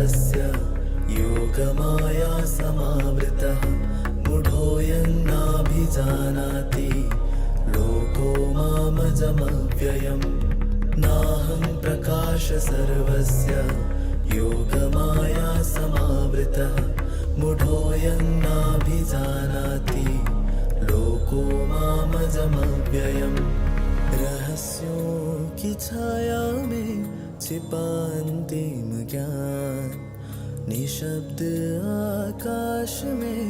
सर्वस्य योगमाया समावृतः मूढोऽयं नाभिजानाति लोको मामजमव्ययम् नाहं प्रकाश सर्वस्य योगमाया समावृतः मूढोऽयं नाभिजानाति लोको मामजमव्ययम् रहस्यों की छाया में छिपा अंतिम ज्ञान निशब्द आकाश में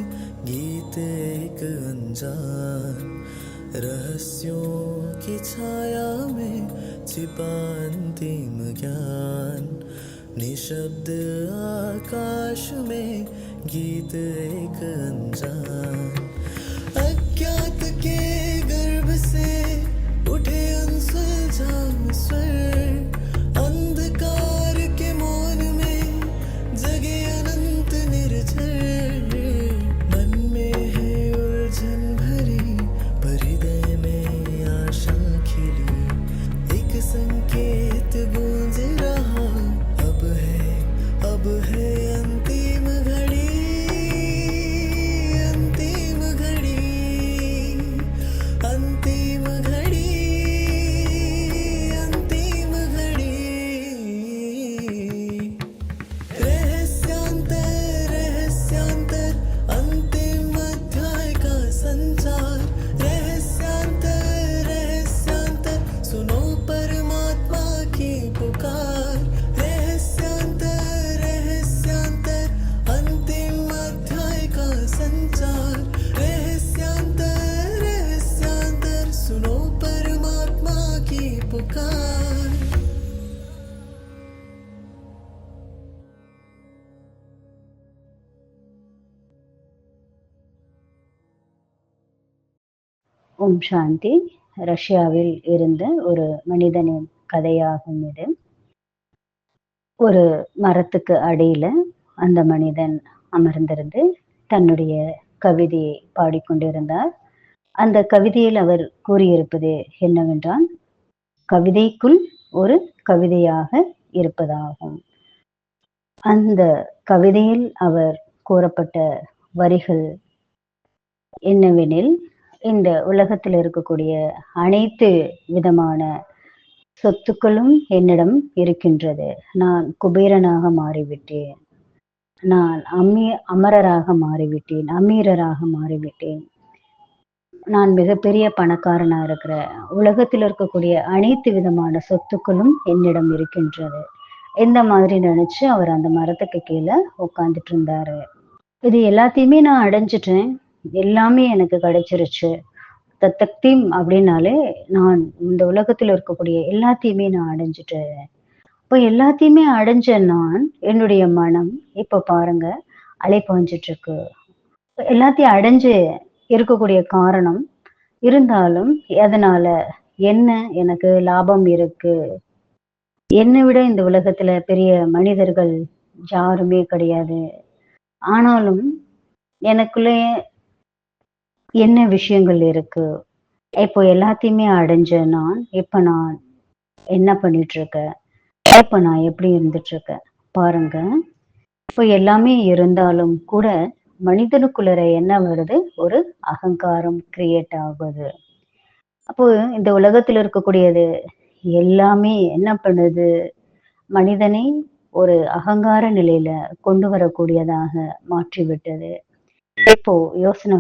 गीत एक अनजान रहस्यों की छाया में छिपा अंतिम ज्ञान निशब्द आकाश में गीत एक अनजान अज्ञात के गर्भ से उठे अनसुलझान स्वर अंधकार के मौन में जगे अनंत निर्झर मन में है उलझन भरी पर हृदय में आशा खिली एक संकेत गूंज रहा अब है अंतिम घड़ी अंतिम घड़ी अंतिम घड़ी अंतिम घड़ी रहस्यांतर अंतिम अध्याय का संचार रहस्यांतर सुनो परमात्मा की पुकार रहस्यांतर अंतिम अध्याय का संचार रहस्यांतर सुनो परमात्मा की पुकार ஓம் சாந்தி. ரஷ்யாவில் இருந்த ஒரு மனிதனின் கதையாகும் இது. ஒரு மரத்துக்கு அடியில அந்த மனிதன் அமர்ந்திருந்து தன்னுடைய கவிதையை பாடிக்கொண்டிருந்தார். அந்த கவிதையில் அவர் கூறியிருப்பது என்னவென்றால், கவிதைக்குள் ஒரு கவிதையாக இருப்பதாகும். அந்த கவிதையில் அவர் கூறப்பட்ட வரிகள் என்னவெனில், இந்த உலகத்தில் இருக்கக்கூடிய அனைத்து விதமான சொத்துக்களும் என்னிடம் இருக்கின்றது. நான் குபேரனாக மாறிவிட்டேன், நான் அமரராக மாறிவிட்டேன், அமீரராக மாறிவிட்டேன், நான் மிகப்பெரிய பணக்காரனா இருக்கிறேன், உலகத்தில் இருக்கக்கூடிய அனைத்து விதமான சொத்துக்களும் என்னிடம் இருக்கின்றது. இந்த மாதிரி நினைச்சு அவர் அந்த மரத்துக்கு கீழே உட்காந்துட்டு இருந்தாரு. இது எல்லாத்தையுமே நான் அடைஞ்சிட்டேன், எல்லாமே எனக்கு கிடைச்சிருச்சு. தத்தக்தீம் அப்படின்னாலே நான் இந்த உலகத்துல இருக்கக்கூடிய எல்லாத்தையுமே நான் அடைஞ்சிட்டேன். இப்போ எல்லாத்தையுமே அடைஞ்ச நான், என்னுடைய மனம் இப்ப பாருங்க அலைப்பாஞ்சிட்டு இருக்கு. எல்லாத்தையும் அடைஞ்சு இருக்கக்கூடிய காரணம் இருந்தாலும் அதனால என்ன எனக்கு லாபம் இருக்கு? என்னை விட இந்த உலகத்துல பெரிய மனிதர்கள் யாருமே கிடையாது. ஆனாலும் எனக்குள்ளே என்ன விஷயங்கள் இருக்கு? இப்போ எல்லாத்தையுமே அடைஞ்ச நான் நான் என்ன பண்ணிட்டு இருக்கேன்? இப்ப நான் எப்படி இருந்துட்டு இருக்கேன் பாருங்க. இப்போ எல்லாமே இருந்தாலும் கூட மனிதனுக்குள்ள என்ன வருது? ஒரு அகங்காரம் கிரியேட் ஆகுது. அப்போ இந்த உலகத்துல இருக்கக்கூடியது எல்லாமே என்ன பண்ணுது? மனிதனை ஒரு அகங்கார நிலையில கொண்டு வரக்கூடியதாக மாற்றி விட்டது. இப்போ யோசனை,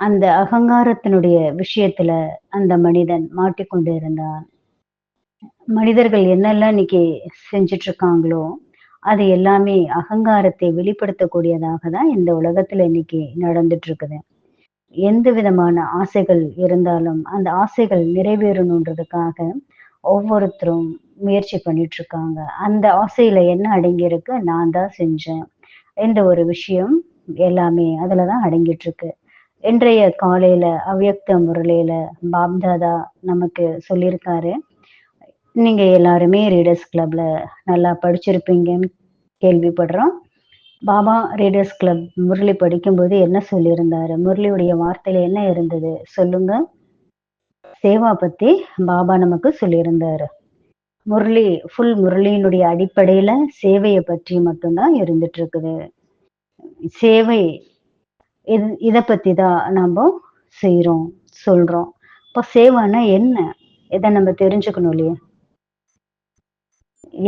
அந்த அகங்காரத்தினுடைய விஷயத்துல அந்த மனிதன் மாட்டிக்கொண்டு இருந்தான். மனிதர்கள் என்னெல்லாம் இன்னைக்கு செஞ்சிட்டு இருக்காங்களோ அது எல்லாமே அகங்காரத்தை வெளிப்படுத்தக்கூடியதாக தான் இந்த உலகத்துல இன்னைக்கு நடந்துட்டு இருக்குது. எந்த விதமான ஆசைகள் இருந்தாலும் அந்த ஆசைகள் நிறைவேறணுன்றதுக்காக ஒவ்வொருத்தரும் முயற்சி பண்ணிட்டு இருக்காங்க. அந்த ஆசையில என்ன அடங்கி இருக்கு? நான் தான் செஞ்சேன் என்ற ஒரு விஷயம் எல்லாமே அதுலதான் அடங்கிட்டு இருக்கு. இன்றைய காலையில அவ்யக்த முரளியில பாப்தாதா நமக்கு சொல்லியிருக்காரு. நீங்க எல்லாருமே ரீடர்ஸ் கிளப்ல நல்லா படிச்சிருப்பீங்கன்னு கேள்விப்படுறோம். பாபா ரீடர்ஸ் கிளப் முரளி படிக்கும்போது என்ன சொல்லியிருந்தாரு? முரளியுடைய வார்த்தையில என்ன இருந்தது சொல்லுங்க. சேவா பத்தி பாபா நமக்கு சொல்லியிருந்தாரு. முரளியினுடைய அடிப்படையில சேவையை பற்றி மட்டும்தான் இருந்துட்டு இருக்குது. சேவை இத பத்தி தான் நம்ம செய்றோம், சொல்றோம். இப்ப சேவைன்னா என்ன? இத நம்ம தெரிஞ்சுக்கணும் இல்லையா?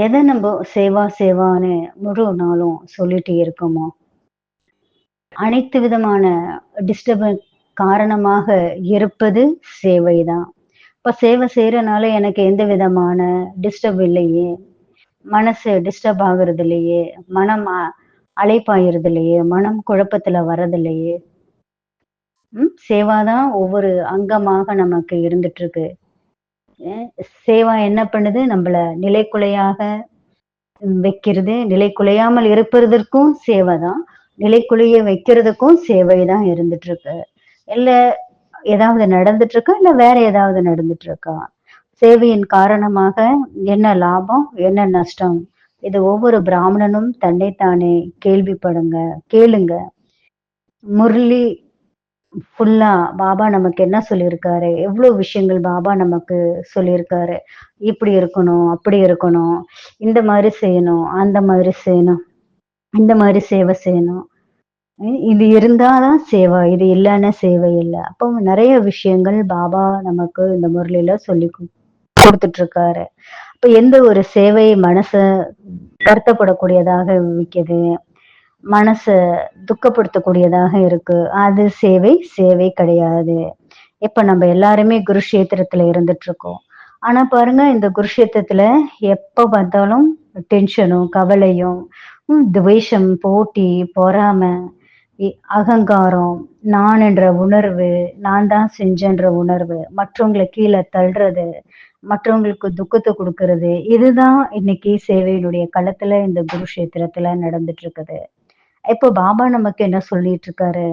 எத நம்ம சேவான்னு முழு நாளும் சொல்லிட்டு இருக்கோமோ, அனைத்து விதமான டிஸ்டர்பன்ஸ் காரணமாக இருப்பது சேவைதான். இப்ப சேவை செய்யறனால எனக்கு எந்த விதமான டிஸ்டர்ப் இல்லையே, மனசு டிஸ்டர்ப் ஆகுறது இல்லையே, மனம் அலைப்பாயுறது இல்லையே, மனம் குழப்பத்துல வர்றதில்லையே. சேவாதான் ஒவ்வொரு அங்கமாக நமக்கு இருந்துட்டு இருக்கு. சேவா என்ன பண்ணுது? நம்மள நிலைக்குலையாக வைக்கிறது. நிலைக்குலையாமல் இருப்பதற்கும் சேவைதான். நிலைக்குலைய வைக்கிறதுக்கும் சேவைதான் இருந்துட்டு இருக்கு. இல்ல ஏதாவது நடந்துட்டு இருக்கா? இல்ல வேற ஏதாவது நடந்துட்டு இருக்கா? சேவையின் காரணமாக என்ன லாபம்? என்ன நஷ்டம்? இது ஒவ்வொரு பிராமணனும் தன்னைத்தானே கேளுங்க. முரளி ஃபுல்லா பாபா நமக்கு என்ன சொல்லியிருக்காரு? எவ்வளவு விஷயங்கள் பாபா நமக்கு சொல்லியிருக்காரு. இப்படி இருக்கணும், அப்படி இருக்கணும், இந்த மாதிரி செய்யணும், அந்த மாதிரி செய்யணும், இந்த மாதிரி சேவை செய்யணும். இது இருந்தாதான் சேவை, இது இல்லைன்னா சேவை இல்லை. அப்போ நிறைய விஷயங்கள் பாபா நமக்கு இந்த முரளியில சொல்லி கொடுத்துட்டு இருக்காரு. இப்ப எந்த ஒரு சேவை மனச வருத்தப்படக்கூடியதாக வைக்குது, மனச துக்கப்படுத்தக்கூடியதாக இருக்கு, அது சேவை கிடையாது. இப்ப நம்ம எல்லாருமே குருஷேத்திரத்துல இருந்துட்டு இருக்கோம். ஆனா பாருங்க, இந்த குருஷேத்திரத்துல எப்ப பார்த்தாலும் டென்ஷனும் கவலையும் துவேஷம், போட்டி, பொறாமை, அகங்காரம், நான் என்ற உணர்வு, நான் தான் செஞ்சன்ற உணர்வு, மற்றவங்களை கீழே தள்ளுறது, மற்றவங்களுக்கு துக்கத்தை கொடுக்கறது, இதுதான் இன்னைக்கு சேவையினுடைய களத்துல இந்த குருஷேத்திரத்துல நடந்துட்டு இருக்குது. இப்போ பாபா நமக்கு என்ன சொல்லிட்டு இருக்காரு?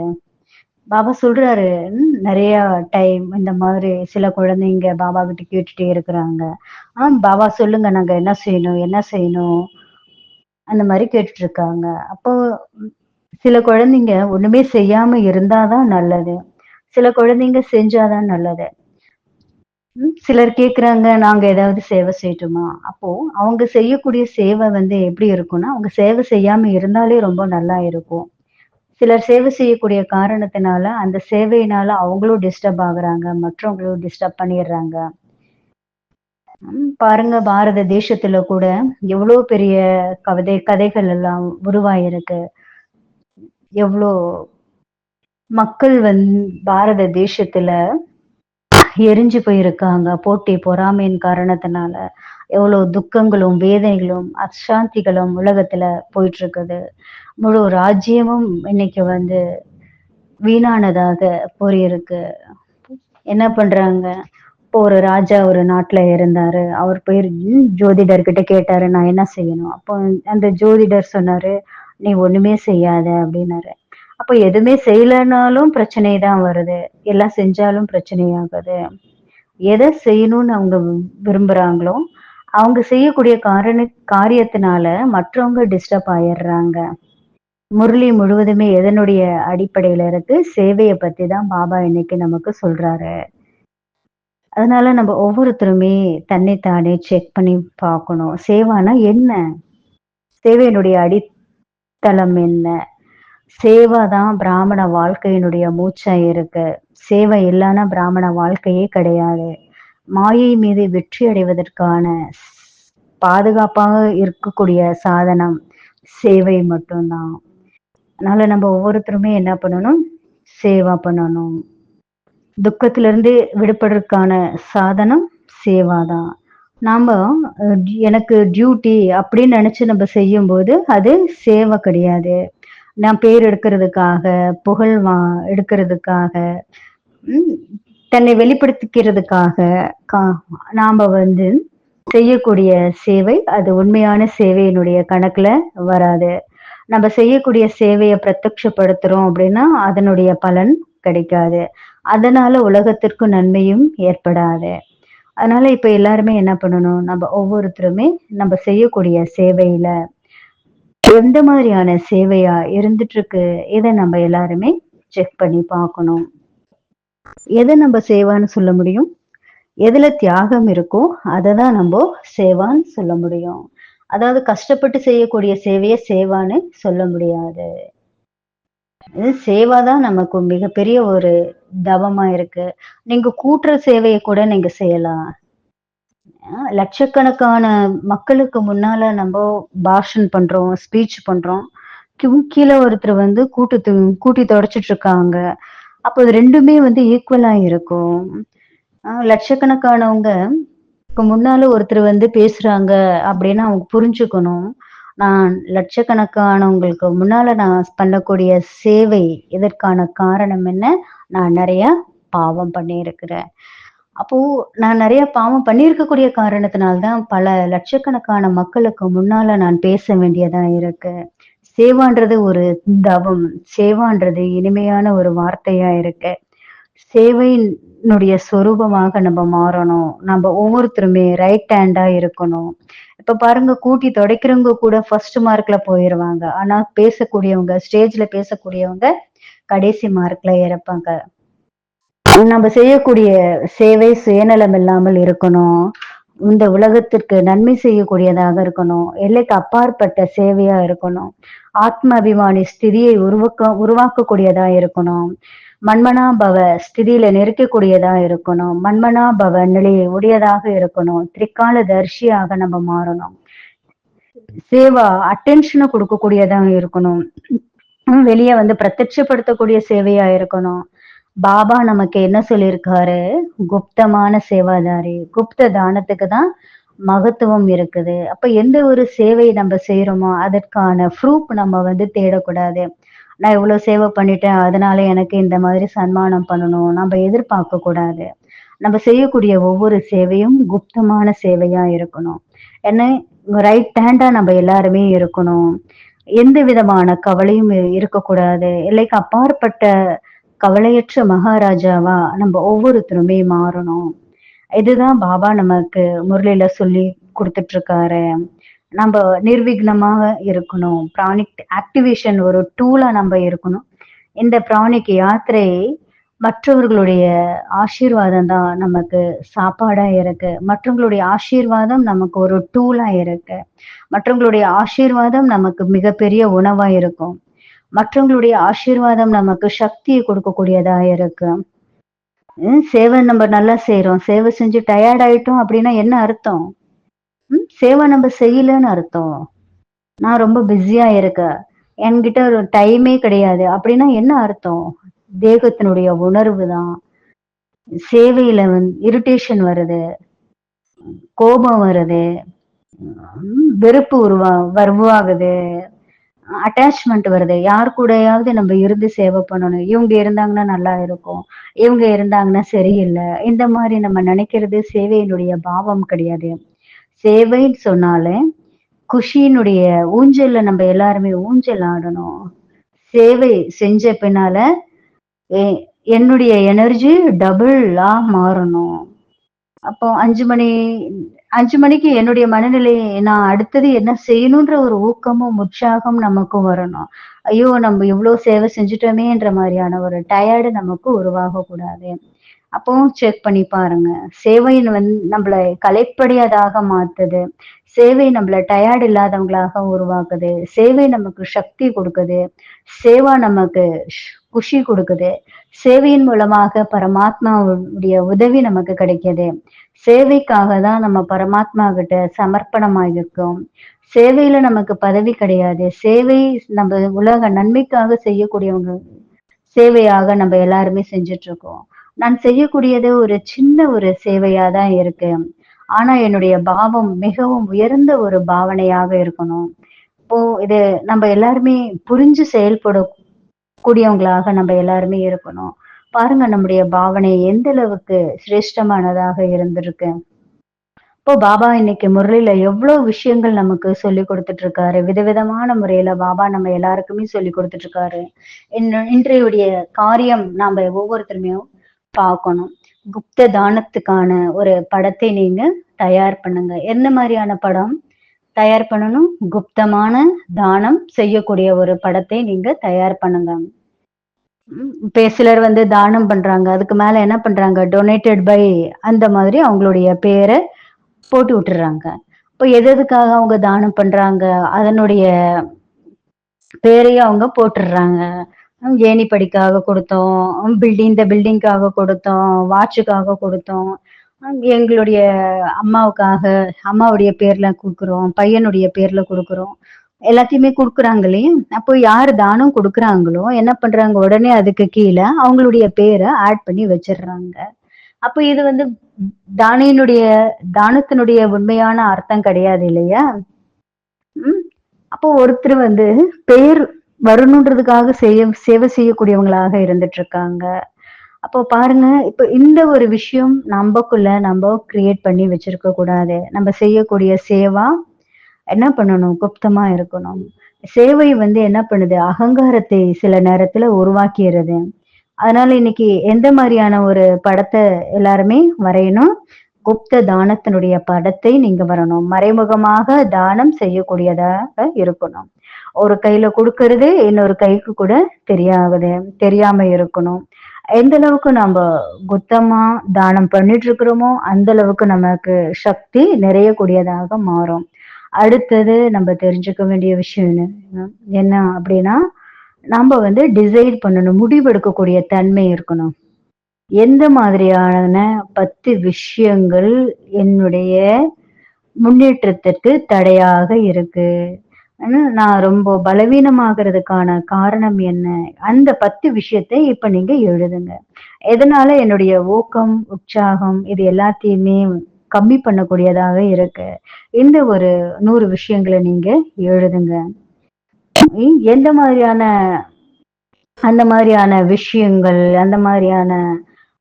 பாபா சொல்றாரு, நிறைய டைம் இந்த மாதிரி சில குழந்தைங்க பாபா கிட்ட கேட்டுட்டே இருக்கிறாங்க. பாபா சொல்லுங்க, நாங்க என்ன செய்யணும் அந்த மாதிரி கேட்டுட்டு இருக்காங்க. அப்போ சில குழந்தைங்க ஒண்ணுமே செய்யாம இருந்தாதான் நல்லது, சில குழந்தைங்க செஞ்சாதான் நல்லது. சிலர் கேக்குறாங்க, நாங்க ஏதாவது சேவை செய்யட்டுமா? அப்போ அவங்க செய்யக்கூடிய சேவை எப்படி இருக்கும்னா, அவங்க சேவை செய்யாம இருந்தாலே ரொம்ப நல்லா இருக்கும். சிலர் சேவை செய்யக்கூடிய காரணத்தினால அந்த சேவையினால அவங்களும் டிஸ்டர்ப் ஆகுறாங்க, மற்றவங்களும் டிஸ்டர்ப் பண்ணிடுறாங்க. பாருங்க, பாரத தேசத்துல கூட எவ்வளவு பெரிய கதைகள் எல்லாம் உருவாயிருக்கு. எவ்வளோ மக்கள் பாரத தேசத்துல எரிஞ்சு போயிருக்காங்க போட்டி பொறாமையின் காரணத்தினால. எவ்வளவு துக்கங்களும் வேதனைகளும் அசாந்திகளும் உலகத்துல போயிட்டு இருக்குது. முழு ராஜ்யமும் இன்னைக்கு வீணானதாக போயிருக்கு. என்ன பண்றாங்க? இப்போ ஒரு ராஜா ஒரு நாட்டுல இருந்தாரு. அவர் போய் ஜோதிடர்கிட்ட கேட்டாரு, நான் என்ன செய்யணும்? அப்போ அந்த ஜோதிடர் சொன்னாரு, நீ ஒண்ணுமே செய்யாத அப்படின்னாரு. அப்ப எதுவுமே செய்யலனாலும் பிரச்சனை தான் வருது, எல்லாம் செஞ்சாலும் பிரச்சனையாகுது. எதை செய்யணும்னு அவங்க விரும்புறாங்களோ அவங்க செய்யக்கூடிய காரியத்தினால மற்றவங்க டிஸ்டர்ப் ஆயிடுறாங்க. முரளி முழுவதுமே எதனுடைய அடிப்படையில இருக்கு? சேவையை பத்தி தான் பாபா இன்னைக்கு நமக்கு சொல்றாரு. அதனால நம்ம ஒவ்வொருத்தருமே தன்னைத்தானே செக் பண்ணி பார்க்கணும். சேவானா என்ன? சேவையினுடைய அடித்தளம் என்ன? சேவை தான் பிராமண வாழ்க்கையினுடைய மூச்சா இருக்கு. சேவை இல்லைன்னா பிராமண வாழ்க்கையே கிடையாது. மாயை மீது வெற்றி அடைவதற்கான பாதுகாப்பாக இருக்கக்கூடிய சாதனம் சேவை மட்டும்தான். அதனால நம்ம ஒவ்வொருத்தருமே என்ன பண்ணணும்? சேவா பண்ணணும். துக்கத்திலிருந்து விடுபடுறதுக்கான சாதனம் சேவாதான். நாம எனக்கு டியூட்டி அப்படின்னு நினைச்சு நம்ம செய்யும் போது அது சேவை கிடையாது. நான் பேர் எடுக்கிறதுக்காக, புகழ் எடுக்கிறதுக்காக, தன்னை வெளிப்படுத்திக்கிறதுக்காக நாம செய்யக்கூடிய சேவை அது உண்மையான சேவையினுடைய கணக்குல வராது. நம்ம செய்யக்கூடிய சேவையை பிரத்யட்சப்படுத்துறோம் அப்படின்னா அதனுடைய பலன் கிடைக்காது. அதனால உலகத்திற்கு நன்மையும் ஏற்படாது. அதனால இப்ப எல்லாருமே என்ன பண்ணணும்? நம்ம ஒவ்வொருத்தருமே நம்ம செய்யக்கூடிய சேவையில எந்த மாதிரியான சேவையா இருந்துட்டு இருக்கு, இதை நம்ம எல்லாருமே செக் பண்ணி பார்க்கணும். எதை நம்ம சேவான்னு சொல்ல முடியும்? எதுல தியாகம் இருக்கோ அதை தான் நம்ம சேவான்னு சொல்ல முடியும். அதாவது கஷ்டப்பட்டு செய்யக்கூடிய சேவையை சேவான்னு சொல்ல முடியாது. இது சேவா தான் நமக்கு மிகப்பெரிய ஒரு தவமா இருக்கு. நீங்க கூட்டுற சேவையை கூட நீங்க செய்யலாம். லட்சக்கணக்கான மக்களுக்கு முன்னால நம்ம பாஷன் பண்றோம், ஸ்பீச் பண்றோம். கீழ ஒருத்தர் வந்து கூட்டி தொடச்சிட்டு இருக்காங்க. அப்போ இது 2மே வந்து ஈக்குவலா இருக்கும். லட்சக்கணக்கானவங்க முன்னால ஒருத்தர் வந்து பேசுறாங்க அப்படின்னு அவங்க புரிஞ்சுக்கணும். நான் லட்சக்கணக்கானவங்களுக்கு முன்னால நான் பண்ணக்கூடிய சேவை இதற்கான காரணம் என்ன? நான் நெறைய பாவம் பண்ணியிருக்கிறேன். அப்போ நான் நெறைய பாவம் பண்ணியிருக்கக்கூடிய காரணத்தினால தான் பல லட்சக்கணக்கான மக்களுக்கு முன்னால நான் பேச வேண்டியதா இருக்கு. சேவான்றது ஒரு தவம். சேவான்றது இனிமையான ஒரு வார்த்தையா இருக்கு. சேவையினுடைய சொரூபமாக நம்ம மாறணும். நம்ம ஒவ்வொருத்தருமே ரைட் ஹேண்டா இருக்கணும். இப்ப பாருங்க கூட்டி துடைக்கிறவங்க கூட ஃபர்ஸ்ட் மார்க்ல போயிருவாங்க. ஆனா பேசக்கூடியவங்க, ஸ்டேஜ்ல பேசக்கூடியவங்க கடைசி மார்க்ல இருப்பாங்க. நம்ம செய்யக்கூடிய சேவை சுயநலம் இல்லாமல் இருக்கணும். இந்த உலகத்திற்கு நன்மை செய்யக்கூடியதாக இருக்கணும். எல்லைக்கு அப்பாற்பட்ட சேவையா இருக்கணும். ஆத்ம அபிமானி ஸ்திதியை உருவாக்கக்கூடியதா இருக்கணும். மன்மனா பவ ஸ்திதியில நெருக்கக்கூடியதா இருக்கணும். மன்மனா பவ நிலையை உடையதாக இருக்கணும். திரிகால தர்ஷியாக நம்ம மாறணும். சேவா அட்டென்ஷனை கொடுக்கக்கூடியதா இருக்கணும். வெளியே வந்து பிரத்யட்சப்படுத்தக்கூடிய சேவையா இருக்கணும். பாபா நமக்கு என்ன சொல்லியிருக்காரு? குப்தமான சேவாதாரி. குப்த தானத்துக்கு தான் மகத்துவம் இருக்குது. அப்ப எந்த ஒரு சேவை நம்ம செய்யறோமோ அதற்கான ப்ரூஃப் நம்ம வந்து தேடக்கூடாது. நான் இவ்வளவு சேவை பண்ணிட்டேன், அதனால எனக்கு இந்த மாதிரி சன்மானம் பண்ணணும் நம்ம எதிர்பார்க்க கூடாது. நம்ம செய்யக்கூடிய ஒவ்வொரு சேவையும் குப்தமான சேவையா இருக்கணும். என்ன ரைட் ஹேண்டா நம்ம எல்லாருமே இருக்கணும். எந்த விதமான கவலையும் இருக்கக்கூடாது. இல்லைக்கு அப்பாற்பட்ட கவலையற்ற மகாராஜாவா நம்ம ஒவ்வொருத்தருமே மாறணும். இதுதான் பாபா நமக்கு முரளியில சொல்லி கொடுத்துட்டு இருக்காரு. நம்ம நிர்விக்னமாக இருக்கணும். பிராணிக் ஆக்டிவேஷன் ஒரு டூலா நம்ம இருக்கணும். இந்த பிராணிக் யாத்திரை மற்றவர்களுடைய ஆசீர்வாதம் தான் நமக்கு சாப்பாடா இருக்கு. மற்றவங்களுடைய ஆசீர்வாதம் நமக்கு ஒரு டூலா இருக்கு. மற்றவங்களுடைய ஆசீர்வாதம் நமக்கு மிகப்பெரிய உணவா இருக்கும். மற்றவங்களுடைய ஆசீர்வாதம் நமக்கு சக்தியை கொடுக்கக்கூடியதா இருக்கு. சேவை நம்ம நல்லா செய்யறோம். சேவை செஞ்சு டயர்ட் ஆயிட்டோம் அப்படின்னா என்ன அர்த்தம்? சேவை நம்ம செய்யலன்னு அர்த்தம். நான் ரொம்ப பிஸியா இருக்கேன், என்கிட்ட ஒரு டைமே கிடையாது அப்படின்னா என்ன அர்த்தம்? தேகத்தினுடைய உணர்வு தான். சேவையில வந்து இரிட்டேஷன் வருது, கோபம் வருது, வெறுப்பு உருவாகுது, அட்டாச்மெண்ட் வருது. யார் கூடயாவது நம்ம இருந்து சேவை பண்ணணும். இவங்க இருந்தாங்கன்னா நல்லா இருக்கும், இவங்க இருந்தாங்கன்னா சரியில்லை, இந்த மாதிரி நம்ம நினைக்கிறது சேவையினுடைய பாவம் கிடையாது. சேவைன்னு சொன்னாலே குஷியினுடைய ஊஞ்சல்ல நம்ம எல்லாருமே ஊஞ்சல் ஆடணும். சேவை செஞ்ச பின்னால என்னுடைய எனர்ஜி டபுளா மாறணும். அப்போ 5 மணிக்கு என்னுடைய மனநிலை நான் அடுத்தது என்ன செய்யணுன்ற ஒரு ஊக்கமும் உற்சாகம் நமக்கு வரணும். ஐயோ நம்ம இவ்வளவு சேவை செஞ்சுட்டோமேன்ற மாதிரியான ஒரு டயர்டு நமக்கு உருவாக கூடாது. அப்பவும் செக் பண்ணி பாருங்க. சேவை நம்மளை கலைப்படையதாக மாத்துது. சேவை நம்மள டயர்டு இல்லாதவங்களாக உருவாக்குது. சேவை நமக்கு சக்தி கொடுக்குது. சேவா நமக்கு குஷி கொடுக்குது. சேவையின் மூலமாக பரமாத்மாவுடைய உதவி நமக்கு கிடைக்குது. சேவைக்காக தான் நம்ம பரமாத்மா கிட்ட சமர்ப்பணமாகிருக்கோம். சேவையில நமக்கு பதவி கிடையாது. சேவை நம்ம உலக நன்மைக்காக செய்யக்கூடியவங்க சேவையாக நம்ம எல்லாருமே செஞ்சுட்டு இருக்கோம். நான் செய்யக்கூடியது ஒரு சின்ன ஒரு சேவையா தான் இருக்கு. ஆனா என்னுடைய பாவம் மிகவும் உயர்ந்த ஒரு பாவனையாக இருக்கணும். இப்போ இது நம்ம எல்லாருமே புரிஞ்சு செயல்படக்கூடியவங்களாக நம்ம எல்லாருமே இருக்கணும். பாருங்க நம்முடைய பாவனை எந்த அளவுக்கு சிரேஷ்டமானதாக இருந்திருக்கு. இப்போ பாபா இன்னைக்கு முரளியில எவ்வளவு விஷயங்கள் நமக்கு சொல்லி கொடுத்துட்டு இருக்காரு. விதவிதமான முறையில பாபா நம்ம எல்லாருக்குமே சொல்லி கொடுத்துட்டு இருக்காரு. இன்றையுடைய காரியம் நாம ஒவ்வொருத்தருமே பார்க்கணும். குப்த தானத்துக்கான ஒரு படத்தை நீங்க தயார் பண்ணுங்க. என்ன மாதிரியான படம் தயார் பண்ணணும்? குப்தமான தானம் செய்யக்கூடிய ஒரு படத்தை நீங்க தயார் பண்ணுங்க. சிலர் வந்து தானம் பண்றாங்க. அதுக்கு மேல என்ன பண்றாங்க? டொனேட்டட் பை அந்த மாதிரி அவங்களுடைய பேர போட்டு விட்டுர்றாங்க. இப்ப எதுக்காக அவங்க தானம் பண்றாங்க? அதனுடைய பேரையும் அவங்க போட்டுர்றாங்க. ஏணி படிக்காக குடுத்தோம், இந்த பில்டிங்க்காக குடுத்தோம், வாட்சுக்காக குடுத்தோம், எங்களுடைய அம்மாவுக்காக அம்மாவுடைய பேர்ல குடுக்குறோம், பையனுடைய பேர்ல குடுக்குறோம். எல்லாத்தையுமே குடுக்குறாங்க இல்லையா? அப்போ யாரு தானம் குடுக்குறாங்களோ, என்ன பண்றாங்க? உடனே அதுக்கு கீழ அவங்களுடைய பேர ஆட் பண்ணி வச்சுர்றாங்க. அப்ப இது வந்து தானியினுடைய தானத்தினுடைய உண்மையான அர்த்தம் கிடையாது இல்லையா? ம். அப்போ ஒருத்தர் வந்து பேர் வரணுன்றதுக்காக சேவை செய்யக்கூடியவங்களாக இருந்துட்டு இருக்காங்க. அப்போ பாருங்க, இப்ப இந்த ஒரு விஷயம் நம்பக்குள்ள நம்ப கிரியேட் பண்ணி வச்சிருக்க கூடாது. நம்ம செய்யக்கூடிய சேவா என்ன பண்ணணும்? குப்தமா இருக்கணும். சேவை வந்து என்ன பண்ணுது? அகங்காரத்தை சில நேரத்துல உருவாக்கிருது. அதனால இன்னைக்கு எந்த மாரியான ஒரு படத்த எல்லாருமே வரையணும்? குப்த தானத்தினுடைய படத்தை நீங்க வரணும். மறைமுகமாக தானம் செய்யக்கூடியதாக இருக்கணும். ஒரு கையில குடுக்கறது, இன்னொரு கைக்கு கூட தெரியாம இருக்கணும். எந்த அளவுக்கு நம்ப குத்தமா தானம் பண்ணிட்டு இருக்கிறோமோ, அந்த அளவுக்கு நமக்கு சக்தி நிறையக்கூடியதாக மாறும். அடுத்தது நம்ம தெரிஞ்சுக்க வேண்டிய விஷயம் என்ன அப்படின்னா, நம்ப வந்து டிசைட் பண்ணணும். முடிவெடுக்கக்கூடிய தன்மை இருக்கணும். எந்த மாதிரியான 10 விஷயங்கள் என்னுடைய முன்னேற்றத்திற்கு தடையாக இருக்கு? நான் ரொம்ப பலவீனமாகறதுக்கான காரணம் என்ன? அந்த 10 விஷயத்தை இப்ப நீங்க எழுதுங்க. எதனால என்னுடைய ஊக்கம், உற்சாகம் இது எல்லாத்தையுமே கம்மி பண்ணக்கூடியதாக இருக்கு. இந்த ஒரு 100 விஷயங்கள நீங்க எழுதுங்க. எந்த மாதிரியான அந்த மாதிரியான விஷயங்கள், அந்த மாதிரியான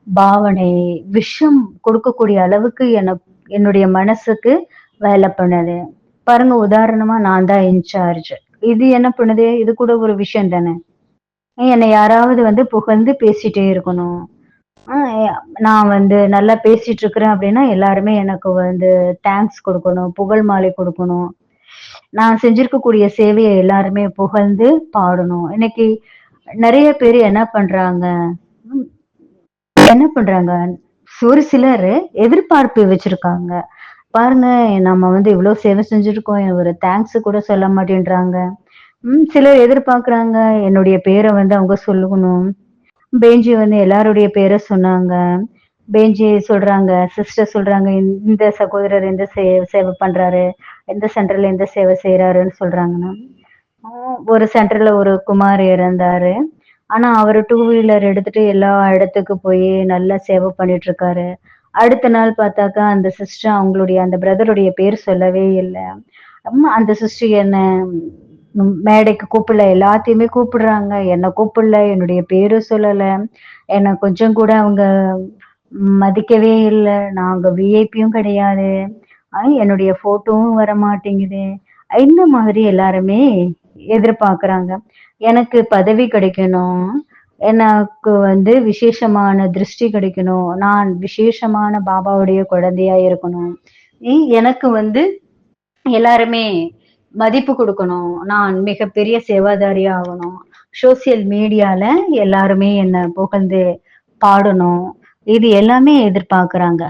பாவனை, விஷம் கொடுக்கக்கூடிய அளவுக்கு என்னுடைய மனசுக்கு வேலை பண்ணுது. பாருங்க உதாரணமா நான் தான் இன்சார்ஜ். இது என்ன பண்ணுது? இது கூட ஒரு விஷயம் தானே. என்னை யாராவது வந்து புகழ்ந்து பேசிட்டே இருக்கணும். ஆ நான் வந்து நல்லா பேசிட்டு இருக்கிறேன் அப்படின்னா, எல்லாருமே எனக்கு வந்து தேங்க்ஸ் குடுக்கணும், புகழ் மாலை குடுக்கணும். நான் செஞ்சிருக்கக்கூடிய சேவைய எல்லாருமே புகழ்ந்து பாடணும். இன்னைக்கு நெறைய பேரு ம் என்ன பண்றாங்க? ஒரு சிலர் எதிர்பார்ப்பு வச்சிருக்காங்க. பாருங்க நம்ம வந்து இவ்ளோ சேவை செஞ்சிருக்கோம். ஒரு தேங்க்ஸ் கூட சொல்ல மாட்டேன்றாங்க. சிலர் எதிர்பார்க்குறாங்க, என்னுடைய பேர வந்து அவங்க சொல்லணும். பெஞ்சி வந்து எல்லாருடைய பேர சொன்னாங்க. பெஞ்சி சொல்றாங்க, சிஸ்டர் சொல்றாங்க, இந்த சகோதரர் இந்த சேவை பண்றாரு. இந்த சென்டர்ல இந்த சேவை செய்றாருன்னு சொல்றாங்கன்னா, ஒரு சென்டர்ல ஒரு குமார் இறந்தாரு. ஆனா அவரு 2 வீலர் எடுத்துட்டு எல்லா இடத்துக்கு போயி நல்லா சேவை பண்ணிட்டு இருக்காரு. அடுத்த நாள் பார்த்தாக்கா, அந்த சிஸ்டர் அவங்களுடைய அந்த பிரதருடைய பேர் சொல்லவே இல்ல. அந்த சிஸ்டர் என்ன மேடைக்கு கூப்பிடல. எல்லாத்தையுமே கூப்பிடுறாங்க. என்ன கூப்பிடல. என்னுடைய பேரும் சொல்லல. என்ன கொஞ்சம் கூட அவங்க மதிக்கவே இல்ல. நான் அங்க விஐபியும் கிடையாது. என்னுடைய ஃபோட்டோவும் வரமாட்டேங்குது. இந்த மாதிரி எல்லாருமே எதிர்பார்க்குறாங்க. எனக்கு பதவி கிடைக்கணும். எனக்கு வந்து விசேஷமான திருஷ்டி கிடைக்கணும். நான் விசேஷமான பாபாவுடைய குழந்தையா இருக்கணும். எனக்கு வந்து எல்லாருமே மதிப்பு குடுக்கணும். நான் மிகப்பெரிய சேவாதாரியா ஆகணும். சோசியல் மீடியால எல்லாருமே என்ன புகழ்ந்து பாடணும். இது எல்லாமே எதிர்பார்க்குறாங்க.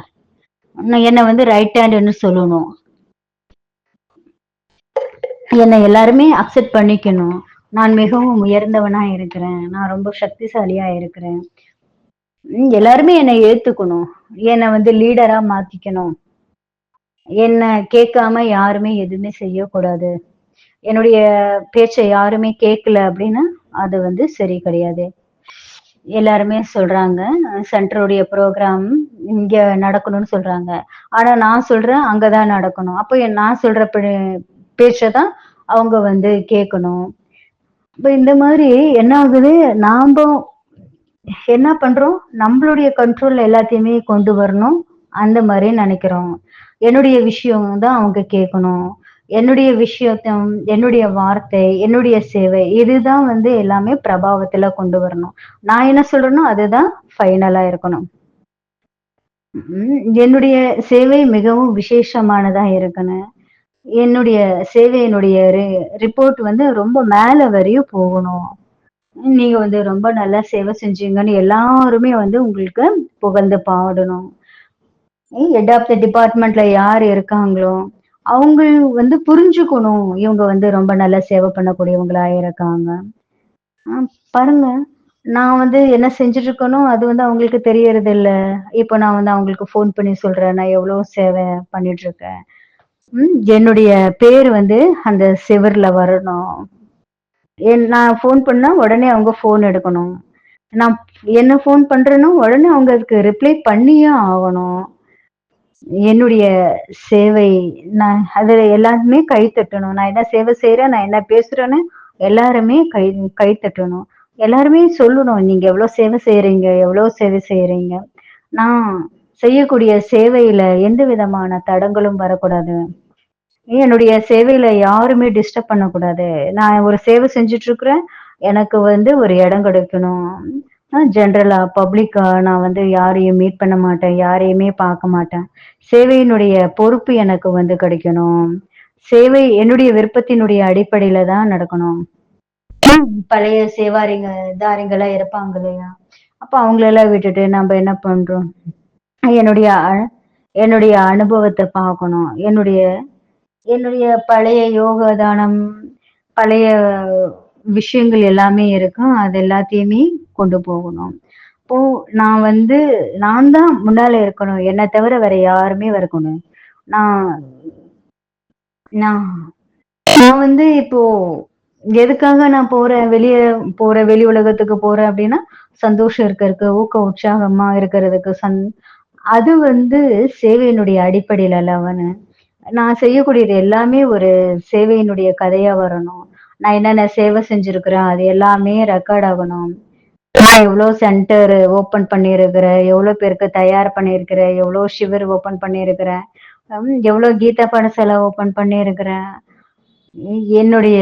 என்ன வந்து ரைட் ஹேண்டுன்னு சொல்லணும். என்னை எல்லாருமே அக்செப்ட் பண்ணிக்கணும். நான் மிகவும் உயர்ந்தவனா இருக்கிறேன். நான் ரொம்ப சக்திசாலியா இருக்கிறேன். எல்லாருமே என்னை ஏத்துக்கணும். என்னை வந்து லீடரா மாத்திக்கணும். என்ன கேட்காம யாருமே எதுவுமே செய்யக்கூடாது. என்னுடைய பேச்ச யாருமே கேட்கல அப்படின்னா, அது வந்து சரி கிடையாது. எல்லாருமே சொல்றாங்க, சென்டருடைய ப்ரோகிராம் இங்க நடக்கணும்னு சொல்றாங்க. ஆனா நான் சொல்றேன், அங்க தான் நடக்கணும். அப்ப நான் சொல்ற பேச்ச தான் அவங்க வந்து கேட்கணும். இப்ப இந்த மாதிரி என்ன ஆகுது, நாம்ப என்ன பண்றோம், நம்மளுடைய கண்ட்ரோல்ல எல்லாத்தையுமே கொண்டு வரணும். அந்த மாரி நெனைக்கிறோம். என்னுடைய விஷயம் தான் அவங்க கேட்கணும். என்னுடைய விஷயத்த என்னுடைய வார்த்தை, என்னுடைய சேவை இதுதான் வந்து எல்லாமே பிரபாவத்துல கொண்டு வரணும். நான் என்ன சொல்றேனோ அதுதான் ஃபைனலா இருக்கணும். என்னுடைய சேவை மிகவும் விசேஷமானதா இருக்கணும். என்னுடைய சேவையினுடைய ரிப்போர்ட் வந்து ரொம்ப மேல வரையும் போகணும். நீங்க வந்து ரொம்ப நல்லா சேவை செஞ்சீங்கன்னு எல்லாருமே வந்து உங்களுக்கு புகழ்ந்து பாடணும். ஹெட் ஆஃப் த டிபார்ட்மெண்ட்ல யார் இருக்காங்களோ, அவங்க வந்து புரிஞ்சுக்கணும். இவங்க வந்து ரொம்ப நல்லா சேவை பண்ணக்கூடியவங்களா இருக்காங்க. ஆ பாருங்க, நான் வந்து என்ன செஞ்சுட்டு இருக்கேனோ, அது வந்து அவங்களுக்கு தெரியறதில்ல. இப்ப நான் வந்து அவங்களுக்கு ஃபோன் பண்ணி சொல்றேன். நான் எவ்வளோ சேவை பண்ணிட்டு இருக்கேன். என்னுடைய பேரு வந்து அந்த செவுருல வரணும். நான் ஃபோன் பண்ணா உடனே அவங்க ஃபோன் எடுக்கணும். நான் என்ன ஃபோன் பண்றேனோ, உடனே அவங்க அதுக்கு ரிப்ளை பண்ணியே ஆகணும். என்னுடைய சேவை நான் அதுல எல்லாருமே கை தட்டணும். நான் என்ன சேவை செய்றேன், நான் என்ன பேசுறேன்னு எல்லாருமே கை தட்டணும். எல்லாருமே சொல்லணும். நீங்க எவ்வளோ சேவை செய்றீங்க, எவ்வளோ சேவை செய்றீங்க. நான் செய்யக்கூடிய சேவையில எந்த விதமான தடங்களும் வரக்கூடாது. என்னுடைய சேவையில யாருமே டிஸ்டர்ப் பண்ணக்கூடாது. நான் ஒரு சேவை செஞ்சுட்டு இருக்கிறேன். எனக்கு வந்து ஒரு இடம் கிடைக்கணும். ஜெனரலா பப்ளிக்கா நான் வந்து யாரையும் மீட் பண்ண மாட்டேன். யாரையுமே பார்க்க மாட்டேன். சேவையினுடைய பொறுப்பு எனக்கு வந்து கிடைக்கணும். சேவை என்னுடைய விருப்பத்தினுடைய அடிப்படையில தான் நடக்கணும். பழைய தாரிங்கலாம் இருப்பாங்க இல்லையா? அப்ப அவங்களெல்லாம் விட்டுட்டு நம்ப என்ன பண்றோம்? என்னுடைய என்னுடைய அனுபவத்த பார்க்கணும். என்னுடைய என்னுடைய பழைய யோகதானம், பழைய விஷயங்கள் எல்லாமே இருக்கும். அது எல்லாத்தையுமே கொண்டு போகணும். இப்போ நான் வந்து நான் தான் முன்னால இருக்கணும். என்ன தவிர வேற யாருமே வரக்கூடாது. நான் நான் நான் வந்து இப்போ எதுக்காக நான் போறேன், வெளி உலகத்துக்கு போறேன் அப்டின்னா, சந்தோஷம் இருக்கறதுக்கு, உற்சாகமா இருக்கிறதுக்கு, அது வந்து சேவையினுடைய அடிப்படையில அல்லவன்னு. நான் செய்யக்கூடியது எல்லாமே ஒரு சேவையினுடைய கதையா வரணும். நான் என்னென்ன சேவை செஞ்சிருக்கிறேன், அது எல்லாமே ரெக்கார்ட் ஆகணும். நான் எவ்ளோ சென்டர் ஓப்பன் பண்ணியிருக்கிறேன், எவ்ளோ பேருக்கு தயார் பண்ணியிருக்கிறேன், எவ்ளோ ஷிவர் ஓப்பன் பண்ணியிருக்கிறேன், எவ்ளோ கீதா பாடசாலை ஓப்பன் பண்ணியிருக்கிறேன். என்னுடைய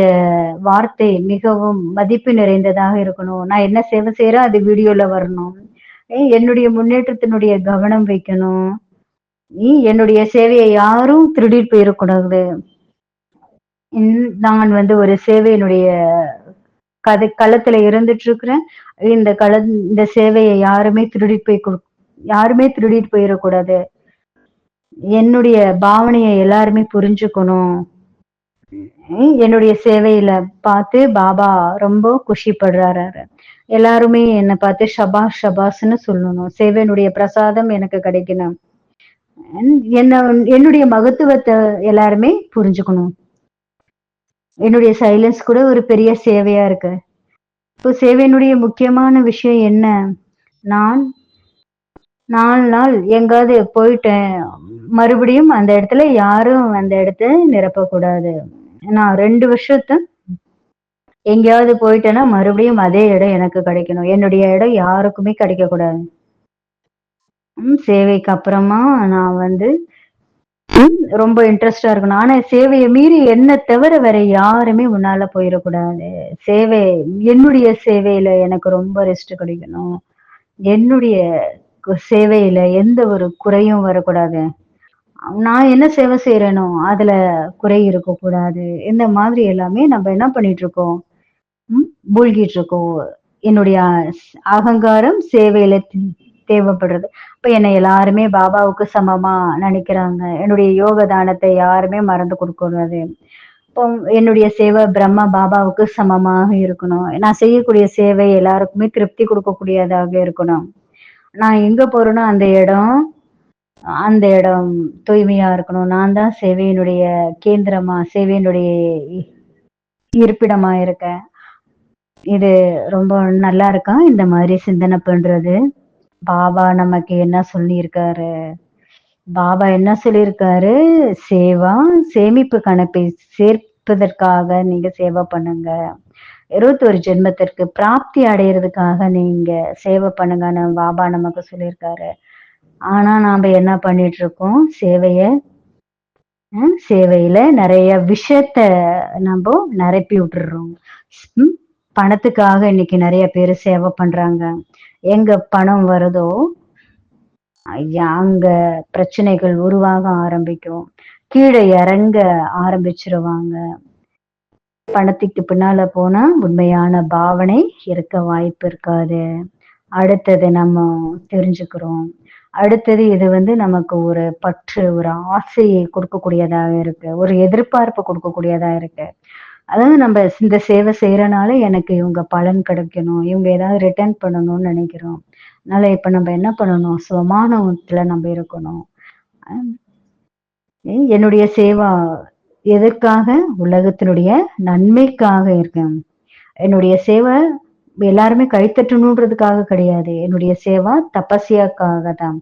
வார்த்தை மிகவும் மதிப்பு நிறைந்ததாக இருக்கணும். நான் என்ன சேவை செய்றேன், அது வீடியோல வரணும். என்னுடைய முன்னேற்றத்தினுடைய கவனம் வைக்கணும். என்னுடைய சேவைய யாரும் திருடிட்டு போயிறக்கூடாது. நான் வந்து ஒரு சேவையினுடைய களத்துல இருந்துட்டு இருக்கிறேன். இந்த சேவைய யாருமே திருடிட்டு போயிறக்கூடாது. என்னுடைய பாவனைய எல்லாருமே புரிஞ்சுக்கணும். என்னுடைய சேவையில பார்த்து பாபா ரொம்ப குஷிப்படுறாரு. எல்லாருமே என்ன பார்த்து ஷபாஷ் ஷபாஷ்ன்னு சொல்லணும். சேவையினுடைய பிரசாதம் எனக்கு கிடைக்கணும். என்ன என்னுடைய மகத்துவத்த எல்லாருமே புரிஞ்சுக்கணும். என்னுடைய சைலன்ஸ் கூட ஒரு பெரிய சேவையா இருக்கு. இப்போ சேவையினுடைய முக்கியமான விஷயம் என்ன? நான் 4 நாள் எங்காவது போயிட்டேன். மறுபடியும் அந்த இடத்துல யாரும் அந்த இடத்த நிரப்பக்கூடாது. நான் 2 வருஷத்த எங்கேயாவது போயிட்டேன்னா, மறுபடியும் அதே இடம் எனக்கு கிடைக்கணும். என்னுடைய இடம் யாருக்குமே கிடைக்கக்கூடாது. சேவைக்கு அப்புறமா நான் வந்து ரொம்ப இன்ட்ரெஸ்ட்டா இருக்கணும். ஆனா சேவைய மீறி என்ன தவிர வேற யாருமே முன்னால போயிறக்கூடாது. சேவை என்னுடைய சேவையில எனக்கு ரொம்ப ரெஸ்ட் கிடைக்கணும். என்னுடைய சேவையில எந்த ஒரு குறையும் வரக்கூடாது. நான் என்ன சேவை செய்றேனோ, அதுல குறை இருக்கக்கூடாது. இந்த மாதிரி எல்லாமே நம்ம என்ன பண்ணிட்டு இருக்கோம்? ம் மூழ்கிட்டு இருக்கோம். என்னுடைய அகங்காரம் சேவையில தேவைப்படுறது. இப்ப என்னை எல்லாருமே பாபாவுக்கு சமமா நினைக்கிறாங்க. என்னுடைய யோக தானத்தை யாருமே மறந்து கொடுக்கூடாது. இப்போ என்னுடைய சேவை பிரம்மா பாபாவுக்கு சமமாக இருக்கணும். நான் செய்யக்கூடிய சேவை எல்லாருக்குமே திருப்தி கொடுக்கக்கூடியதாக இருக்கணும். நான் எங்க போறேனோ அந்த இடம் தூய்மையா இருக்கணும். நான் தான் சேவையினுடைய கேந்திரமா, சேவையினுடைய இருப்பிடமா இருக்கேன். இது ரொம்ப நல்லா இருக்கா? இந்த மாதிரி சிந்தனை பண்றது. பாபா நமக்கு என்ன சொல்லியிருக்காரு? பாபா என்ன சொல்லியிருக்காரு? சேமிப்பு கணக்கை சேர்ப்பதற்காக நீங்க சேவை பண்ணுங்க. 21 ஜென்மத்திற்கு பிராப்தி அடையறதுக்காக நீங்க சேவை பண்ணுங்கன்னு பாபா நமக்கு சொல்லியிருக்காரு. ஆனா நாம என்ன பண்ணிட்டு இருக்கோம்? சேவையில நிறைய விஷயத்த நம்ம நிரப்பி விட்டுடுறோம். பணத்துக்காக இன்னைக்கு நிறைய பேர் சேவை பண்றாங்க. எங்க பணம் வருதோ அங்க பிரச்சனைகள் உருவாக ஆரம்பிக்கும். கீழே இறங்க ஆரம்பிச்சிருவாங்க. பணத்துக்கு பின்னால போனா உண்மையான பாவனை இருக்க வாய்ப்பு இருக்காது. அடுத்தது நம்ம தெரிஞ்சுக்கிறோம். அடுத்தது இது வந்து நமக்கு ஒரு பற்று, ஒரு ஆசையை கொடுக்கக்கூடியதாக இருக்கு. ஒரு எதிர்பார்ப்பு கொடுக்கக்கூடியதா இருக்கு. அதாவது நம்ம இந்த சேவை செய்யறனால எனக்கு இவங்க பலன் கிடைக்கணும். இவங்க ஏதாவது ரிட்டர்ன் பண்ணணும்னு நினைக்கிறோம். அதனால இப்ப நம்ம என்ன பண்ணணும்? சுமானத்துல நம்ம இருக்கணும். என்னுடைய சேவா எதற்காக? உலகத்தினுடைய நன்மைக்காக இருக்கேன். என்னுடைய சேவை எல்லாருமே கைத்தட்டணுன்றதுக்காக கிடையாது. என்னுடைய சேவா தபஸ்யாக்காக தான்.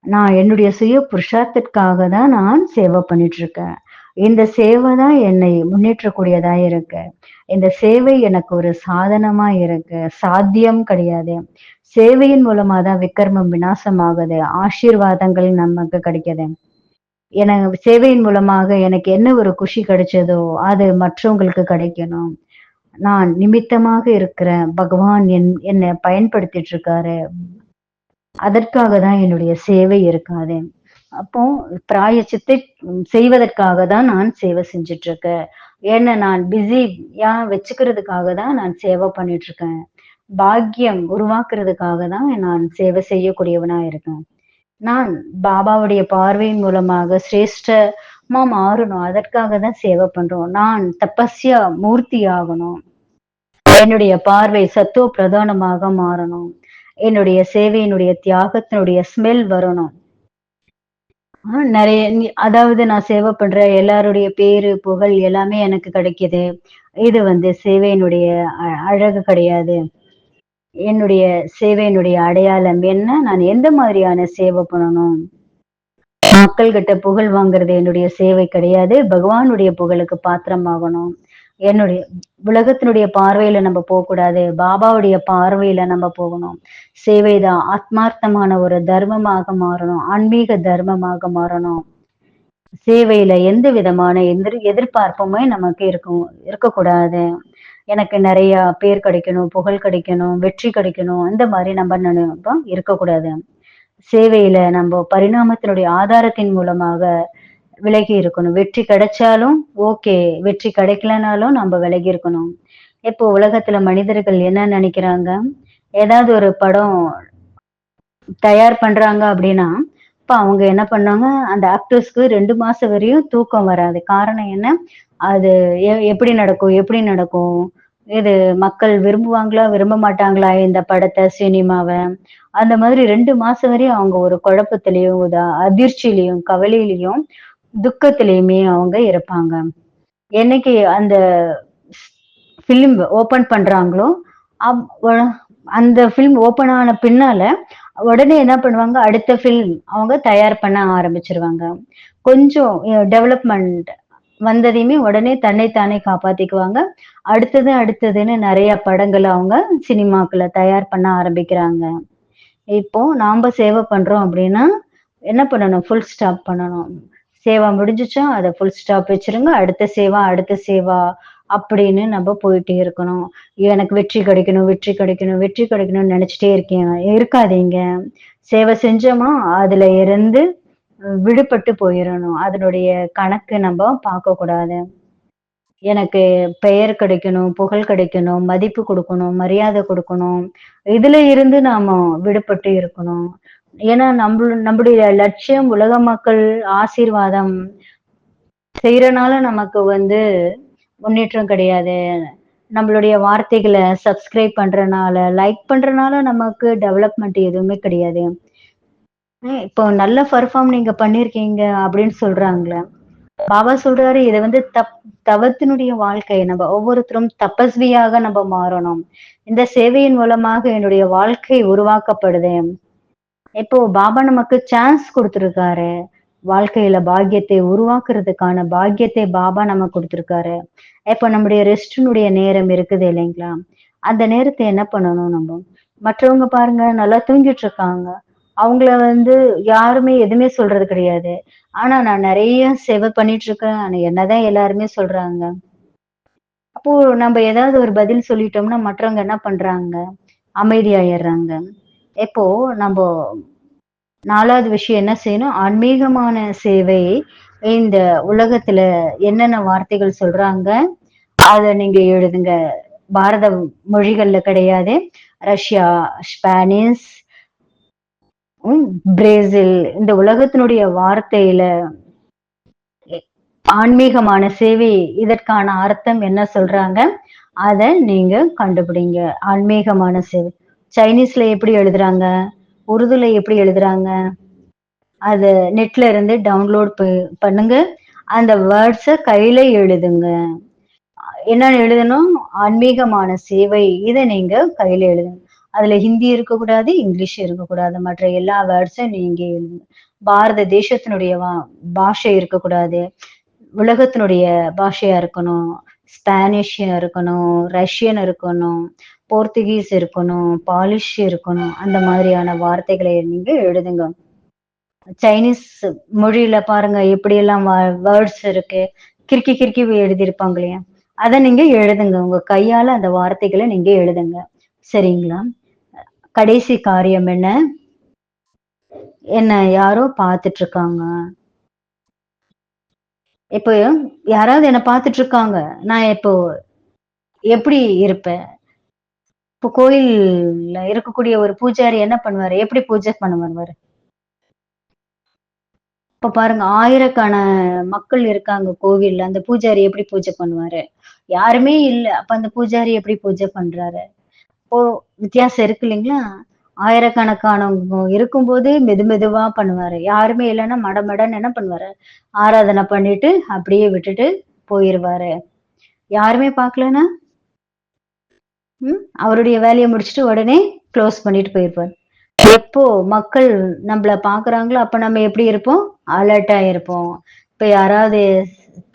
நான் என்னுடைய சுய புருஷார்த்தத்துக்காக தான் நான் சேவை பண்ணிட்டு இருக்கேன். இந்த சேவை தான் என்னை முன்னேற்றக்கூடியதா இருக்கு. இந்த சேவை எனக்கு ஒரு சாதனமா இருக்கு. சாத்தியம் கிடையாது. சேவையின் மூலமா தான் விக்கர்மம் விநாசமாகுது. ஆசீர்வாதங்கள் நமக்கு கிடைக்குது. சேவையின் மூலமாக எனக்கு என்ன ஒரு குஷி கிடைச்சதோ அது மற்றவங்களுக்கு கிடைக்கணும். நான் நிமித்தமாக இருக்கிறேன். பகவான் என்னை பயன்படுத்திட்டு இருக்காரு. அதற்காக தான் என்னுடைய சேவை இருக்காது. அப்போ பிராயச்சித்தை செய்வதற்காக தான் நான் சேவை செஞ்சுட்டு இருக்கேன். ஏன்னா நான் பிஸியா வச்சுக்கிறதுக்காக தான் நான் சேவை பண்ணிட்டு இருக்கேன். பாக்கியம் உருவாக்குறதுக்காக தான் நான் சேவை செய்யக்கூடியவனா இருக்கேன். நான் பாபாவுடைய பார்வையின் மூலமாக சிரேஷ்டமா மாறணும். அதற்காக தான் சேவை பண்றோம். நான் தபஸ்யா மூர்த்தி ஆகணும். என்னுடைய பார்வை சத்துவ பிரதானமாக மாறணும். என்னுடைய சேவையினுடைய தியாகத்தினுடைய ஸ்மெல் வரணும். நிறைய அதாவது நான் சேவை பண்ற எல்லாருடைய பேரு புகழ் எல்லாமே எனக்கு கிடைக்குது. இது வந்து சேவையினுடைய அழகு கிடையாது. என்னுடைய சேவையினுடைய அடையாளம் என்ன? நான் எந்த மாதிரியான சேவை பண்ணணும்? மக்கள் கிட்ட புகழ் வாங்குறது என்னுடைய சேவை கிடையாது. பகவானுடைய புகழுக்கு பாத்திரமாகணும். என்னுடைய உலகத்தினுடைய பார்வையில நம்ம போகக்கூடாது. பாபாவுடைய பார்வையில நம்ம போகணும். சேவைதான் ஆத்மார்த்தமான ஒரு தர்மமாக மாறணும். ஆன்மீக தர்மமாக மாறணும். சேவையில எந்த விதமான எதிர்பார்ப்புமே நமக்கு இருக்கக்கூடாது. எனக்கு நிறைய பேர் கிடைக்கணும், புகழ் கிடைக்கணும், வெற்றி கிடைக்கணும், அந்த மாதிரி நம்ம நினைப்போம் இருக்கக்கூடாது. சேவையில நம்ம பரிணாமத்தினுடைய ஆதாரத்தின் மூலமாக விலகி இருக்கணும். வெற்றி கிடைச்சாலும் ஓகே, வெற்றி கிடைக்கலனாலும் நம்ம விலகி இருக்கணும். இப்போ உலகத்துல மனிதர்கள் என்ன நினைக்கிறாங்க? ஏதாவது ஒரு படம் தயார் பண்றாங்க அப்படின்னா இப்ப அவங்க என்ன பண்ணாங்க, அந்த ஆக்டர்ஸ்க்கு 2 மாசம் வரையும் தூக்கம் வராது. காரணம் என்ன? அது எப்படி நடக்கும்? இது மக்கள் விரும்புவாங்களா விரும்ப மாட்டாங்களா இந்த படத்தை, சினிமாவை? அந்த மாதிரி 2 மாசம் வரையும் அவங்க ஒரு குழப்பத்திலையும் அதிர்ச்சியிலையும் கவலையிலையும் துக்கத்திலையுமே அவங்க இருப்பாங்க. என்னைக்கு அந்த பிலிம் ஓபன் பண்றாங்களோ அந்த பிலிம் ஓபன் ஆன பின்னால உடனே என்ன பண்ணுவாங்க, அடுத்த பிலிம் அவங்க தயார் பண்ண ஆரம்பிச்சிருவாங்க. கொஞ்சம் டெவலப்மெண்ட் வந்ததையுமே உடனே தன்னைத்தானே காப்பாத்திக்குவாங்க. அடுத்ததுன்னு நிறைய படங்கள் அவங்க சினிமாக்குள்ள தயார் பண்ண ஆரம்பிக்கிறாங்க. இப்போ நாம சேவை பண்றோம் அப்படின்னா என்ன பண்ணணும்? ஃபுல் ஸ்டாப் பண்ணணும். சேவா முடிஞ்சுச்சா அதை ஃபுல் ஸ்டாப் வச்சிருங்க. அடுத்த சேவா அப்படின்னு நம்ம போயிட்டே இருக்கணும். எனக்கு வெற்றி கிடைக்கணும்னு நினைச்சிட்டே இருக்காதீங்க. சேவை செஞ்சோமா அதுல இருந்து விடுபட்டு போயிடணும். அதனுடைய கணக்கு நம்ம பார்க்க கூடாது. எனக்கு பெயர் கிடைக்கணும், புகழ் கிடைக்கணும், மதிப்பு கொடுக்கணும், மரியாதை கொடுக்கணும், இதுல இருந்து நாம விடுபட்டு இருக்கணும். ஏன்னா நம்மளுடைய லட்சியம் உலக மக்கள் ஆசீர்வாதம் செய்யறனால நமக்கு வந்து முன்னேற்றம் கிடையாது. நம்மளுடைய வார்த்தைகளை சப்ஸ்கிரைப் பண்றனால, லைக் பண்றனால நமக்கு டெவலப்மெண்ட் எதுவுமே கிடையாது. இப்போ நல்ல பர்ஃபார்ம் நீங்க பண்ணிருக்கீங்க அப்படின்னு சொல்றாங்களே, பாபா சொல்றாரு இது வந்து தவத்தினுடைய வாழ்க்கை. நம்ம ஒவ்வொருத்தரும் தபஸ்வியாக நம்ம மாறணும். இந்த சேவையின் மூலமாக என்னுடைய வாழ்க்கை உருவாக்கப்படுது. இப்போ பாபா நமக்கு சான்ஸ் கொடுத்திருக்காரு. வாழ்க்கையில பாக்கியத்தை உருவாக்குறதுக்கான பாக்கியத்தை பாபா நமக்கு கொடுத்திருக்காரு. இப்ப நம்முடைய ரெஸ்டினுடைய நேரம் இருக்குது இல்லைங்களா? அந்த நேரத்தை என்ன பண்ணணும்? நம்ம மற்றவங்க பாருங்க நல்லா தூங்கிட்டு இருக்காங்க. அவங்கள வந்து யாருமே எதுவுமே சொல்றது கிடையாது. ஆனா நான் நிறைய சேவை பண்ணிட்டு இருக்கேன், என்னதான் எல்லாருமே சொல்றாங்க. அப்போ நம்ம ஏதாவது ஒரு பதில் சொல்லிட்டோம்னா மற்றவங்க என்ன பண்றாங்க? அமைதியாயிடுறாங்க. இப்போ நம்ம 4வது விஷயம் என்ன செய்யணும்? ஆன்மீகமான சேவை. இந்த உலகத்துல என்னென்ன வார்த்தைகள் சொல்றாங்க அத நீங்க எழுதுங்க. பாரத மொழிகள்ல கிடையாது. ரஷ்யா, ஸ்பானிஷ், பிரேசில் இந்த உலகத்தினுடைய வார்த்தையில ஆன்மீகமான சேவை இதற்கான அர்த்தம் என்ன சொல்றாங்க? அத நீங்க கண்டுபிடிங்க. ஆன்மீகமான சேவை. சைனீஸ்ல எப்படி எழுதுறாங்க? உருதுல எப்படி எழுதுறாங்க? அத நெட்ல இருந்து டவுன்லோட் பண்ணுங்க. அந்த வேர்ட்ஸ கையில எழுதுங்க. என்ன எழுதணும்? ஆன்மீகமான சேவை. இத நீங்க கையில எழுதுங்க. அதுல ஹிந்தி இருக்கக்கூடாது, இங்கிலீஷ் இருக்கக்கூடாது. மற்ற எல்லா வேர்ட்ஸும் நீங்க எழுதுங்க. பாரத தேசத்தினுடைய பாஷை இருக்கக்கூடாது. உலகத்தினுடைய பாஷையா இருக்கணும். ஸ்பானிஷ் இருக்கணும், ரஷ்யன் இருக்கணும், போர்த்துகீஸ் இருக்கணும், பாலிஷ் இருக்கணும். அந்த மாதிரியான வார்த்தைகளை நீங்க எழுதுங்க. சைனீஸ் மொழியில பாருங்க எப்படியெல்லாம் வேர்ட்ஸ் இருக்கு. கிறுக்கி கிறுக்கி எழுதியிருப்பாங்க இல்லையா? அத நீங்க எழுதுங்க. உங்க கையால அந்த வார்த்தைகள நீங்க எழுதுங்க. சரிங்களா? கடைசி காரியம் என்ன? என்ன யாரோ பார்த்துட்டு இருக்காங்க. இப்போ யாராவது என்ன பார்த்துட்டு இருக்காங்க. நான் இப்போ எப்படி இருப்பேன்? இப்போ கோயில்ல இருக்கக்கூடிய ஒரு பூஜாரி என்ன பண்ணுவாரு? எப்படி பூஜை பண்ணுவாரு? இப்ப பாருங்க மக்கள் இருக்காங்க கோவில்ல. அந்த பூஜாரி எப்படி பூஜை பண்ணுவாரு? யாருமே இல்ல. அப்ப அந்த பூஜாரி எப்படி பூஜை பண்றாரு? இப்போ வித்தியாசம் இருக்கு இல்லைங்களா? ஆயிரக்கணக்கானவங்க இருக்கும்போது மெதுவா பண்ணுவாரு. யாருமே இல்லன்னா மடமடன்னு என்ன பண்ணுவாரு? ஆராதனை பண்ணிட்டு அப்படியே விட்டுட்டு போயிருவாரு. யாருமே பார்க்கலன்னா, அவருடைய வேலைய முடிச்சுட்டு உடனே க்ளோஸ் பண்ணிட்டு போயிருப்பாரு. எப்போ மக்கள் நம்மள பார்க்குறாங்களோ, அப்ப நம்ம எப்படி இருப்போம்? அலர்ட்டா இருப்போம். இப்ப யாராவது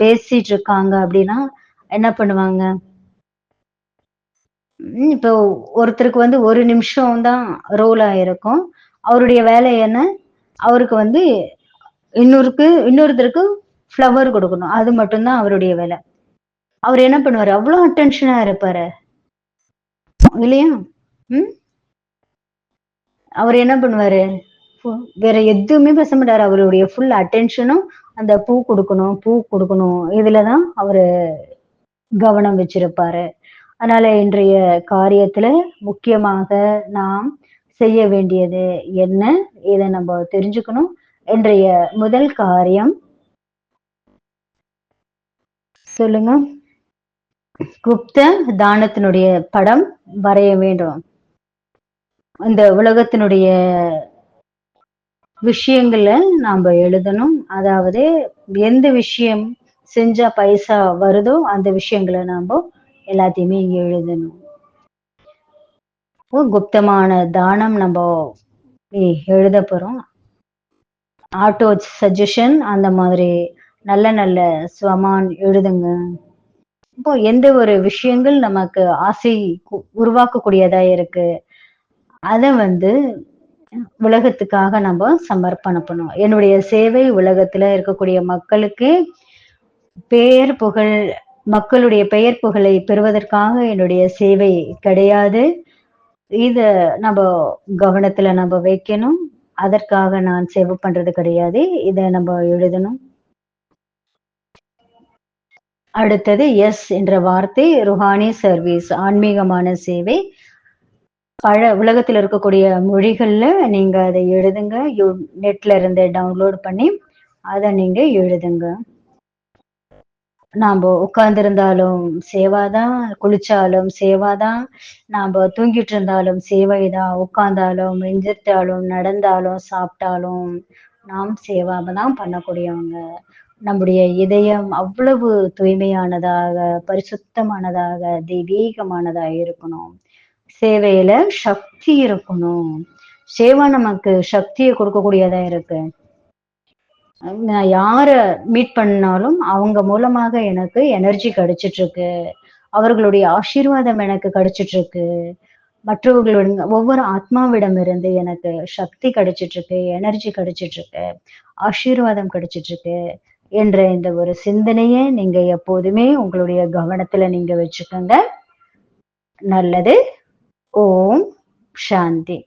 பேசிட்டு இருக்காங்க அப்படின்னா, என்ன பண்ணுவாங்க? இப்போ ஒருத்தருக்கு வந்து 1 நிமிஷம் தான் ரோல் ஆயிருக்கும். அவருடைய வேலை என்ன? அவருக்கு வந்து இன்னொருத்தருக்கு ஃப்ளவர் குடுக்கணும். அது மட்டும் தான் அவருடைய வேலை. அவரு என்ன பண்ணுவாரு? அவ்ளோ அட்டென்ஷனா இருப்பாரு. இல்லையா? ம். அவரு என்ன பண்ணுவாரு? வேற எதுவுமே பேச மாட்டாரு. அவருடைய ஃபுல் அட்டென்ஷனும் அந்த பூ குடுக்கணும். இதுல தான் அவரு கவனம் வச்சிருப்பாரு. அதனால இன்றைய காரியத்துல முக்கியமாக நாம் செய்ய வேண்டியது என்ன? இத நம்ம தெரிஞ்சுக்கணும். இன்றைய முதல் காரியம் சொல்லுங்க. குப்த தானத்தினுடைய படம் வரைய வேண்டும். இந்த உலகத்தினுடைய விஷயங்கள நாம எழுதணும். அதாவது எந்த விஷயம் செஞ்சா பைசா வருதோ அந்த விஷயங்கள நாம எல்லாத்தையுமே இங்க எழுதணும். குப்தமான தானம் நம்ம எழுத போறோம். ஆட்டோ சஜஷன் அந்த மாதிரி நல்ல நல்ல ஸ்வமான் எழுதுங்க. இப்போ எந்த ஒரு விஷயங்கள் நமக்கு ஆசை உருவாக்கக்கூடியதா இருக்கு அத வந்து உலகத்துக்காக நம்ம சமர்ப்பணம் பண்ணுவோம். என்னுடைய சேவை உலகத்துல இருக்கக்கூடிய மக்களுக்கு பெயர் புகழ் மக்களுடைய பெயர் புகழை பெறுவதற்காக என்னுடைய சேவை கிடையாது. இத நம்ம கவனத்துல நம்ம வைக்கணும். அதற்காக நான் சேவை பண்றது கிடையாது. இத நம்ம எழுதணும். அடுத்தது எஸ் என்ற வார்த்தை ருஹானி சர்வீஸ் ஆன்மீகமான சேவை. உலகத்துல இருக்கக்கூடிய மொழிகள்ல நீங்க அதை எழுதுங்க. நெட்ல இருந்து டவுன்லோட் பண்ணி அத நீங்க எழுதுங்க. நாம உட்கார்ந்திருந்தாலும் சேவாதான், குளிச்சாலும் சேவாதான், நாம தூங்கிட்டு இருந்தாலும் சேவைதான், உட்கார்ந்தாலும், எந்திரிச்சாலும், நடந்தாலும், சாப்பிட்டாலும் நாம் சேவாவை தான் பண்ணக்கூடியவங்க. நம்முடைய இதயம் அவ்வளவு தூய்மையானதாக, பரிசுத்தமானதாக, தெய்வீகமானதா இருக்கணும். சேவையில சக்தி இருக்கணும். சேவா நமக்கு சக்தியை கொடுக்கக்கூடியதா இருக்கு. நான் யார மீட் பண்ணாலும் அவங்க மூலமாக எனக்கு எனர்ஜி கிடைச்சிட்டு இருக்கு. அவர்களுடைய ஆசீர்வாதம் எனக்கு கிடைச்சிட்டு இருக்கு. மற்றவர்களுடைய ஒவ்வொரு ஆத்மாவிடம் இருந்து எனக்கு சக்தி கிடைச்சிட்டு இருக்கு, எனர்ஜி கிடைச்சிட்டு இருக்கு, ஆசீர்வாதம் கிடைச்சிட்டு இருக்கு என்ற இந்த ஒரு சிந்தனையை நீங்க எப்போதுமே உங்களுடைய கவனத்துல நீங்க வச்சுக்கோங்க. நல்லது. ஓம் சாந்தி.